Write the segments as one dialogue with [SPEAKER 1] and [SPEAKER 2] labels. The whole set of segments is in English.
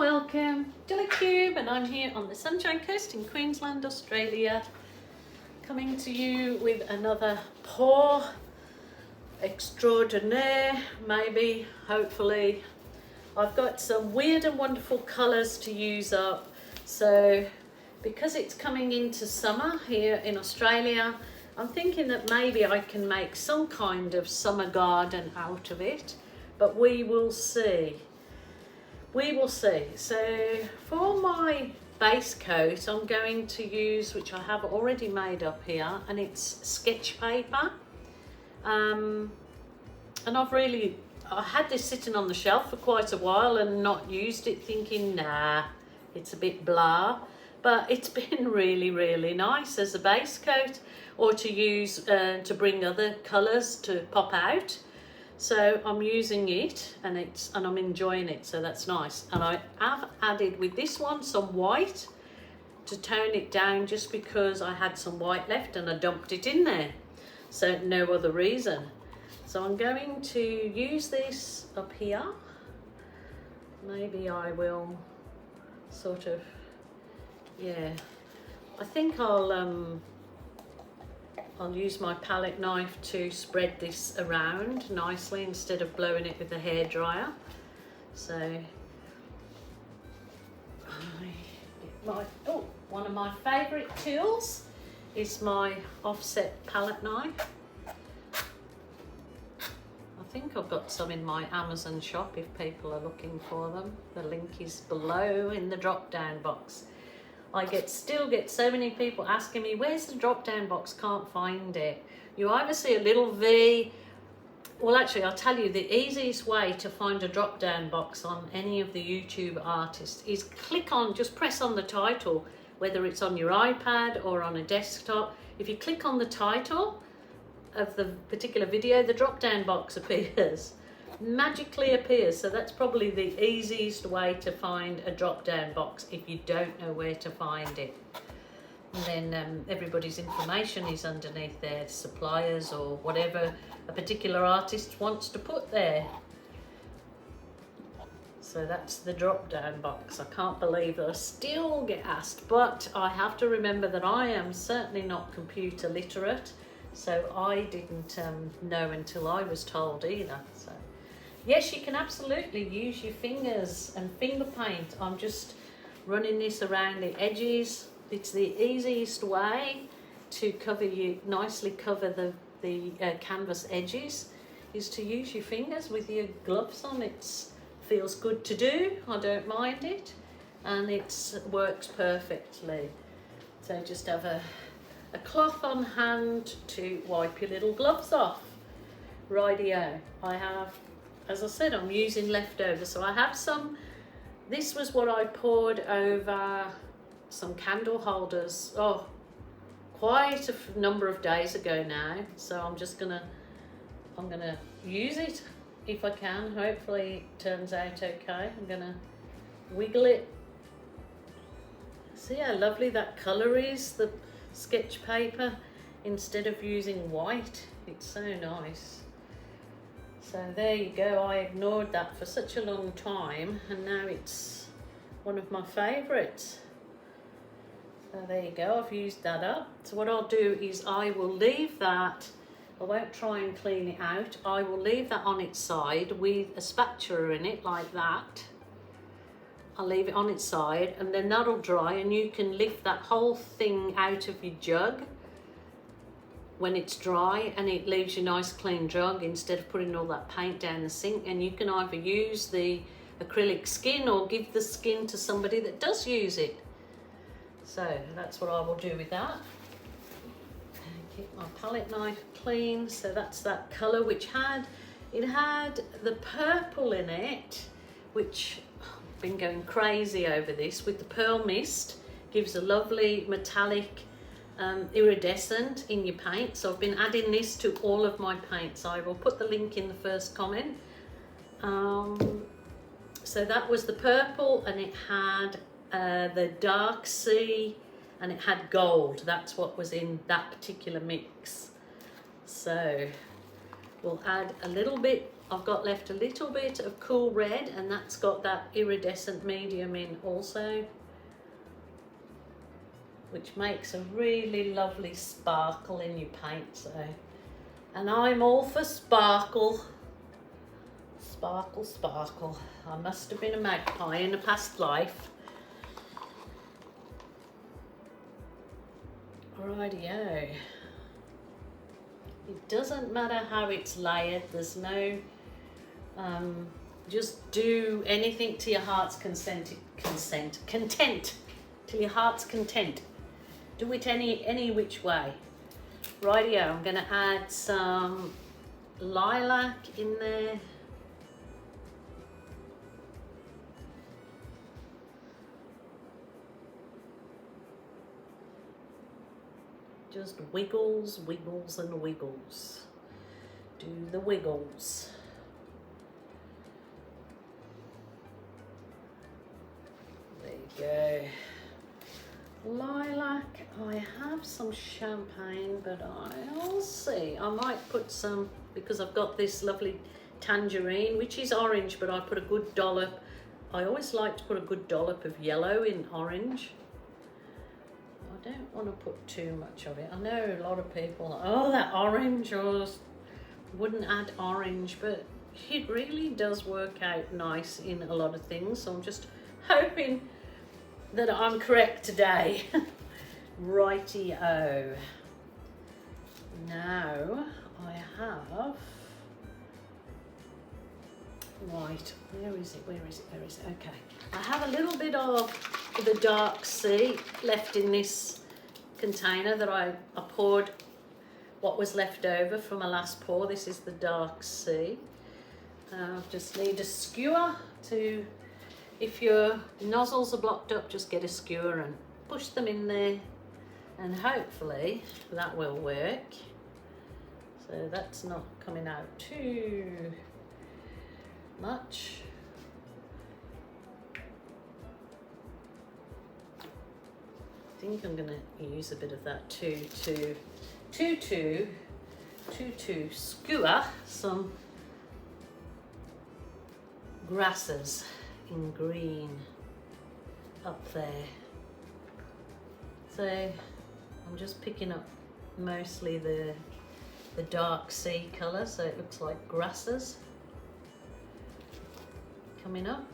[SPEAKER 1] welcome to the Cube, and I'm here on the Sunshine Coast in Queensland, Australia, coming to you with another pour extraordinaire, maybe, hopefully. I've got some weird and wonderful colours to use up, so because it's coming into summer here in Australia, I'm thinking that maybe I can make some kind of summer garden out of it, but we will see. We will see. So for my base coat, I'm going to use, which I have already made up here, and it's sketch paper. And I had this sitting on the shelf for quite a while and not used it, thinking, nah, it's a bit blah. But it's been really, really nice as a base coat, or to use to bring other colours to pop out. So I'm using it, and I'm enjoying it, so that's nice. And I have added with this one some white to tone it down, just because I had some white left and I dumped it in there, so no other reason. So I'm going to use this up here. Maybe I will sort of, yeah, I think I'll use my palette knife to spread this around nicely instead of blowing it with the hairdryer. So one of my favourite tools is my offset palette knife. I think I've got some in my Amazon shop if people are looking for them. The link is below in the drop down box. I still get so many people asking me, where's the drop down box? Can't find it. You either see a little V. Well, actually, I'll tell you, the easiest way to find a drop down box on any of the YouTube artists is just press on the title, whether it's on your iPad or on a desktop. If you click on the title of the particular video, the drop down box appears. Magically appears. So that's probably the easiest way to find a drop down box if you don't know where to find it. And then everybody's information is underneath their suppliers or whatever a particular artist wants to put there. So that's the drop down box. I can't believe that I still get asked, but I have to remember that I am certainly not computer literate, so I didn't know until I was told either. So yes, you can absolutely use your fingers and finger paint. I'm just running this around the edges. It's the easiest way to nicely cover the canvas edges, is to use your fingers with your gloves on. It feels good to do. I don't mind it, and it works perfectly. So just have a cloth on hand to wipe your little gloves off. Rightio. I have, as I said, I'm using leftovers, so I have some. This was what I poured over some candle holders, quite a number of days ago now. So I'm gonna use it if I can. Hopefully it turns out okay. I'm gonna wiggle it. See how lovely that colour is, the sketch paper, instead of using white. It's so nice. So there you go. I ignored that for such a long time, and now it's one of my favourites. So there you go, I've used that up. So what I'll do is I will leave that, I won't try and clean it out, I will leave that on its side with a spatula in it like that. I'll leave it on its side, and then that'll dry, and you can lift that whole thing out of your jug when it's dry, and it leaves you a nice clean jug instead of putting all that paint down the sink. And you can either use the acrylic skin or give the skin to somebody that does use it. So that's what I will do with that. And keep my palette knife clean. So that's that colour, which had the purple in it, which I've been going crazy over this with the pearl mist. Gives a lovely metallic iridescent in your paint. So I've been adding this to all of my paints. I will put the link in the first comment. So that was the purple, and it had the dark sea, and it had gold. That's what was in that particular mix. So We'll add a little bit, I've got left a little bit of cool red, and that's got that iridescent medium in also, which makes a really lovely sparkle in your paint. So, and I'm all for sparkle. Sparkle, sparkle. I must have been a magpie in a past life. Rightio. It doesn't matter how it's layered. There's no, just do anything to your heart's content. Till your heart's content. Do it any which way. Rightio. I'm gonna add some lilac in there. Just wiggles, wiggles and wiggles. Do the wiggles. There you go. Lilac, I have some champagne, but I'll see. I might put some, because I've got this lovely tangerine, which is orange, but I put a good dollop. I always like to put a good dollop of yellow in orange. I don't want to put too much of it. I know a lot of people, oh, that orange, or wouldn't add orange, but it really does work out nice in a lot of things. So I'm just hoping that I'm correct today. Righty-o. Now I have, right, where is it, where is it, where is it? Okay, I have a little bit of the dark sea left in this container that I poured what was left over from my last pour. This is the dark sea. Just need a skewer to, if your nozzles are blocked up, just get a skewer and push them in there, and hopefully that will work. So that's not coming out too much. I think I'm gonna use a bit of that too to skewer some grasses in green up there. So I'm just picking up mostly the dark sea colour, so it looks like grasses coming up.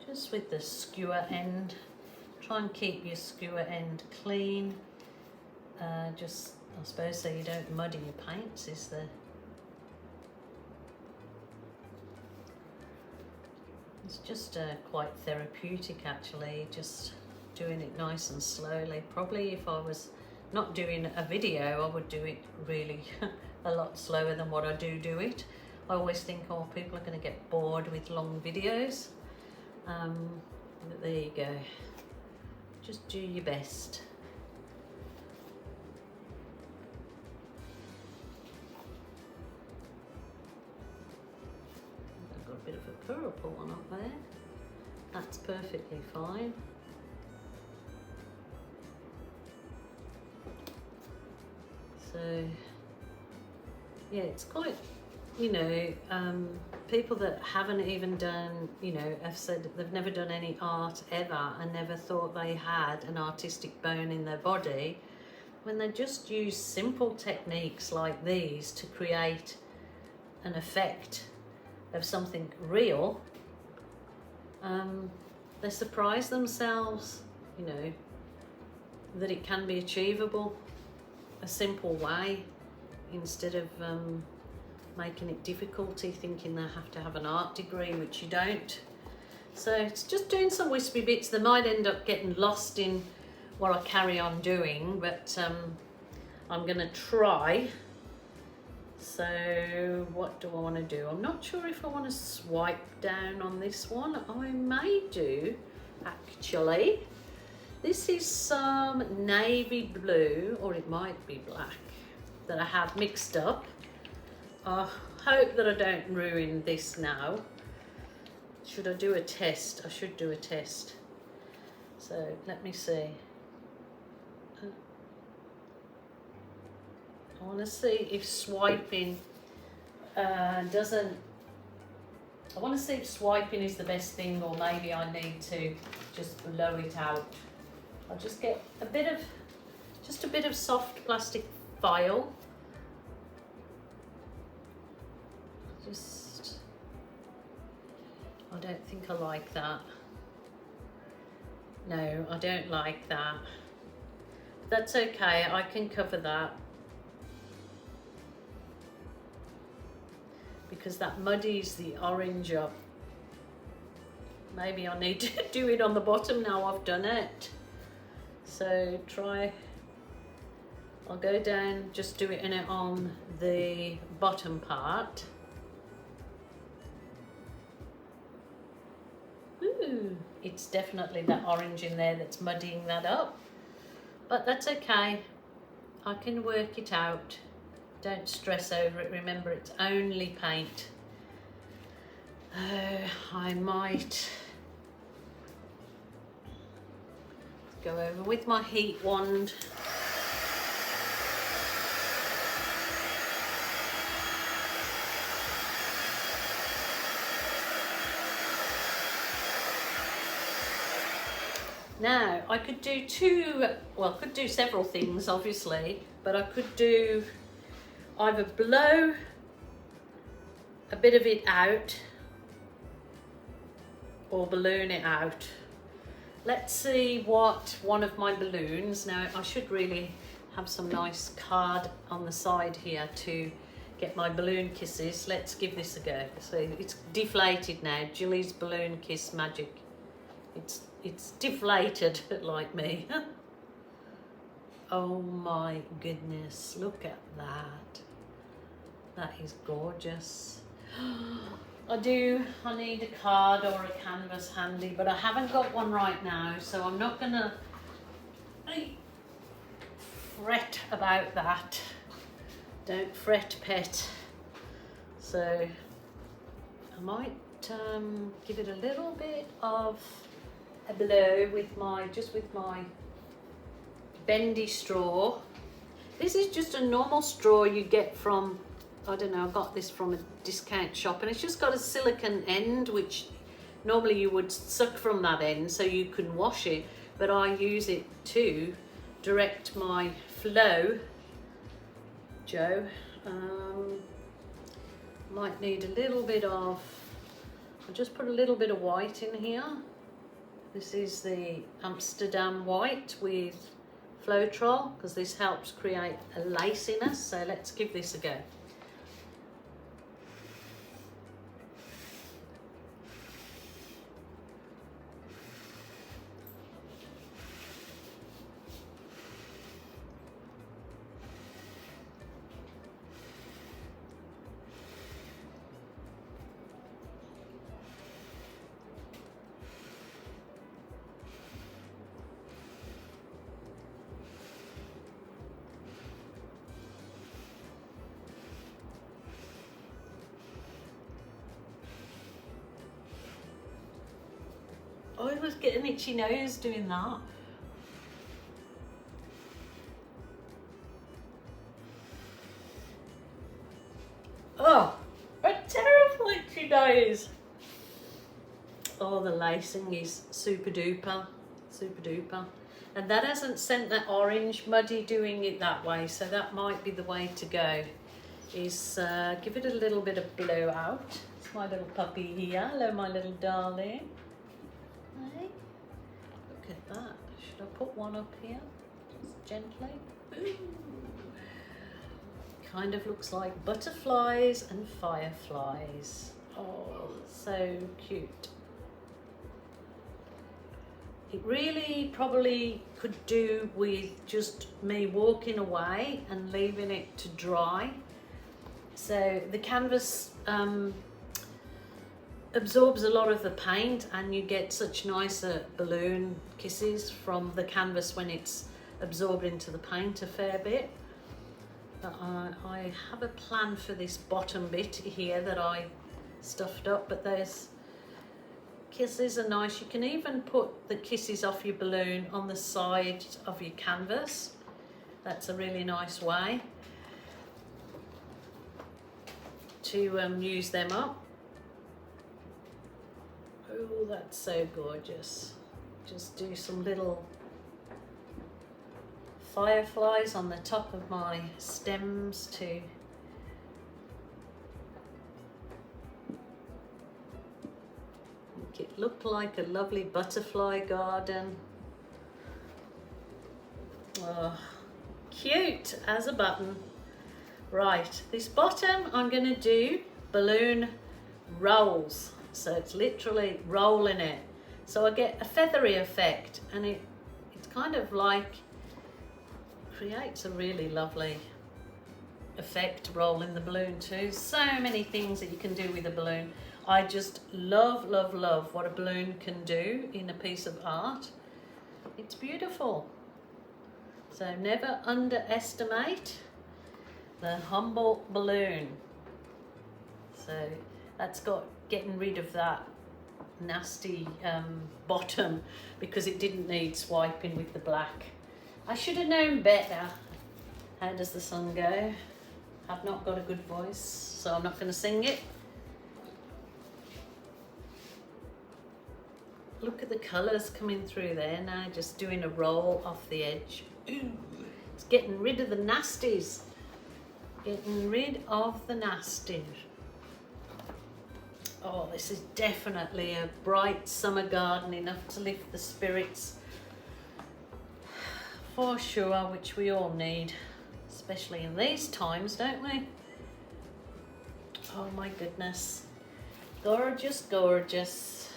[SPEAKER 1] Just with the skewer end, try and keep your skewer end clean. Just, I suppose, so you don't muddy your paints is the... It's just quite therapeutic actually, just doing it nice and slowly. Probably if I was not doing a video, I would do it really a lot slower than what I do it. I always think, oh, people are going to get bored with long videos. But there you go. Just do your best. I've got a bit of a purple one up there. That's perfectly fine. So yeah, it's quite, you know, people that haven't even done, you know, have said they've never done any art ever and never thought they had an artistic bone in their body, when they just use simple techniques like these to create an effect of something real, they surprise themselves, you know, that it can be achievable a simple way, instead of making it difficulty, thinking they have to have an art degree, which you don't. So it's just doing some wispy bits. They might end up getting lost in what I carry on doing, but I'm gonna try. So what do I want to do? I'm not sure if I want to swipe down on this one. I may do, actually. This is some navy blue, or it might be black, that I have mixed up. I hope that I don't ruin this now. Should I do a test? I should do a test. So let me see. I want to see if swiping doesn't. I want to see if swiping is the best thing, or maybe I need to just blow it out. I'll just get a bit of soft plastic file. I don't think I like that. No, I don't like that. That's okay, I can cover that. Because that muddies the orange up. Maybe I need to do it on the bottom now I've done it. So I'll go down, just do it in it on the bottom part. Ooh, it's definitely that orange in there that's muddying that up. But that's okay, I can work it out. Don't stress over it, remember it's only paint. I might go over with my heat wand. Now, I could do could do several things obviously, but I could do either blow a bit of it out or balloon it out. Let's see what one of my balloons, now I should really have some nice card on the side here to get my balloon kisses. Let's give this a go. So it's deflated now, Julie's balloon kiss magic. It's deflated like me. Oh my goodness, look at that. That is gorgeous. I need a card or a canvas handy, but I haven't got one right now, so I'm not gonna fret about that. Don't fret, pet. So I might give it a little bit of a blow with my bendy straw. This is just a normal straw you get from, I don't know, I got this from a discount shop, and it's just got a silicone end, which normally you would suck from that end so you can wash it, but I use it to direct my flow. Joe, might need a little bit of, I'll just put a little bit of white in here. This is the Amsterdam white with Floetrol, because this helps create a laciness, so let's give this a go. I was getting itchy nose doing that. Oh, a terrible itchy nose. Oh, the lacing is super duper, super duper. And that hasn't sent that orange muddy doing it that way, so that might be the way to go, is give it a little bit of blowout. It's my little puppy here. Hello, my little darling. Hey, look at that. Should I put one up here? Just gently. Ooh. Kind of looks like butterflies and fireflies. Oh, so cute. It really probably could do with just me walking away and leaving it to dry. So the canvas absorbs a lot of the paint, and you get such nicer balloon kisses from the canvas when it's absorbed into the paint a fair bit. But I have a plan for this bottom bit here that I stuffed up, but those kisses are nice. You can even put the kisses off your balloon on the side of your canvas. That's a really nice way. to use them up. Oh, that's so gorgeous. Just do some little fireflies on the top of my stems to make it look like a lovely butterfly garden. Oh, cute as a button. Right, this bottom I'm going to do balloon rolls, so it's literally rolling it, so I get a feathery effect, and it's kind of like creates a really lovely effect rolling the balloon too. So many things that you can do with a balloon. I just love what a balloon can do in a piece of art. It's beautiful. So never underestimate the humble balloon. So that's got getting rid of that nasty bottom, because it didn't need swiping with the black. I should have known better. How does the sun go? I've not got a good voice, so I'm not going to sing it. Look at the colours coming through there now, just doing a roll off the edge. Ooh, it's getting rid of the nasties. Getting rid of the nasties. Oh, this is definitely a bright summer garden, enough to lift the spirits. For sure, which we all need, especially in these times, don't we? Oh my goodness. Gorgeous, gorgeous.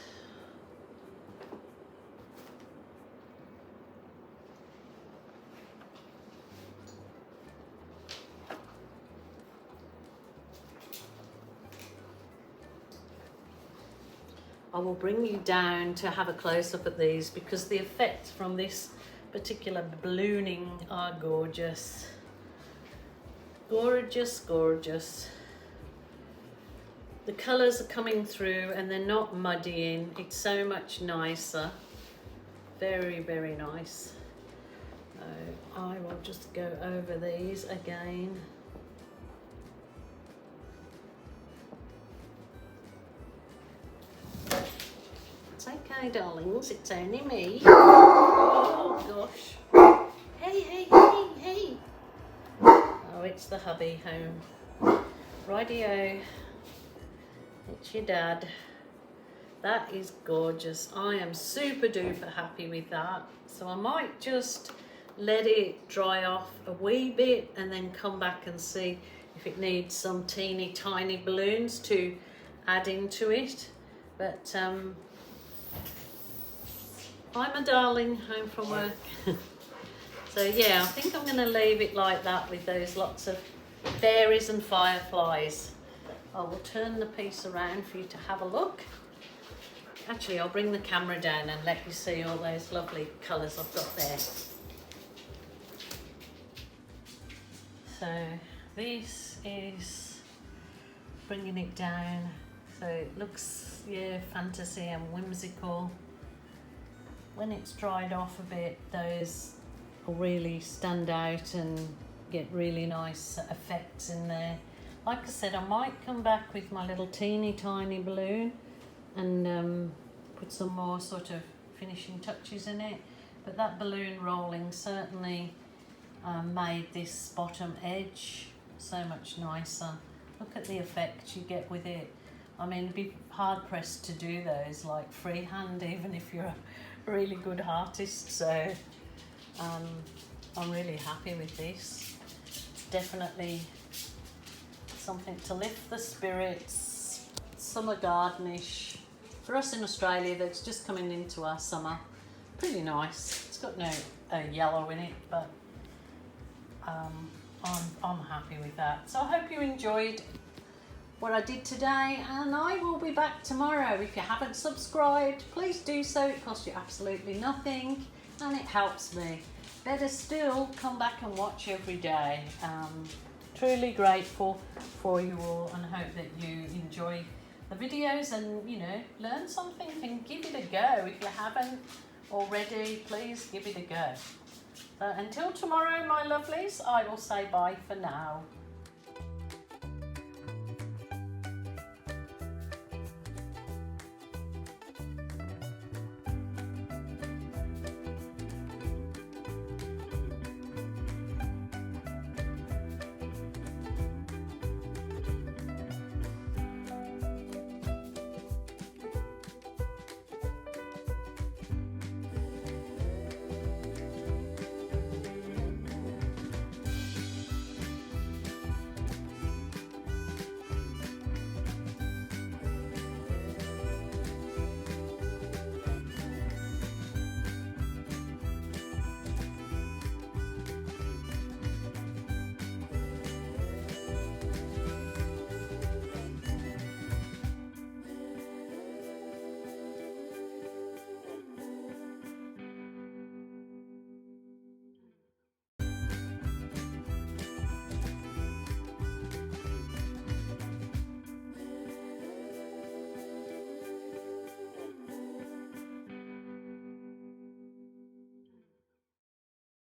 [SPEAKER 1] I will bring you down to have a close-up at these, because the effects from this particular ballooning are gorgeous. Gorgeous, gorgeous. The colours are coming through and they're not muddying. It's so much nicer. Very, very nice. So I will just go over these again. It's okay, darlings, it's only me. Oh gosh. Hey, hey, hey, hey. Oh, it's the hubby home. Rightio. It's your dad. That is gorgeous. I am super duper happy with that. So I might just let it dry off a wee bit and then come back and see if it needs some teeny tiny balloons to add into it. But hi my darling, home from work. So yeah, I think I'm going to leave it like that with those lots of fairies and fireflies. I will turn the piece around for you to have a look. Actually, I'll bring the camera down and let you see all those lovely colours I've got there. So this is bringing it down, so it looks, yeah, fantasy and whimsical. When it's dried off a bit, those will really stand out and get really nice effects in there. Like I said, I might come back with my little teeny tiny balloon and put some more sort of finishing touches in it. But that balloon rolling certainly made this bottom edge so much nicer. Look at the effect you get with it. I mean, it'd be hard pressed to do those like freehand, even if you're a really good artist. So I'm really happy with this. It's definitely something to lift the spirits, summer gardenish. For us in Australia, that's just coming into our summer. Pretty nice. It's got no yellow in it, but I'm happy with that. So I hope you enjoyed what I did today, and I will be back tomorrow. If you haven't subscribed, please do so. It costs you absolutely nothing and it helps me. Better still, come back and watch every day. Truly grateful for you all, and hope that you enjoy the videos and, you know, learn something and give it a go. If you haven't already, please give it a go. Until tomorrow, my lovelies, I will say bye for now.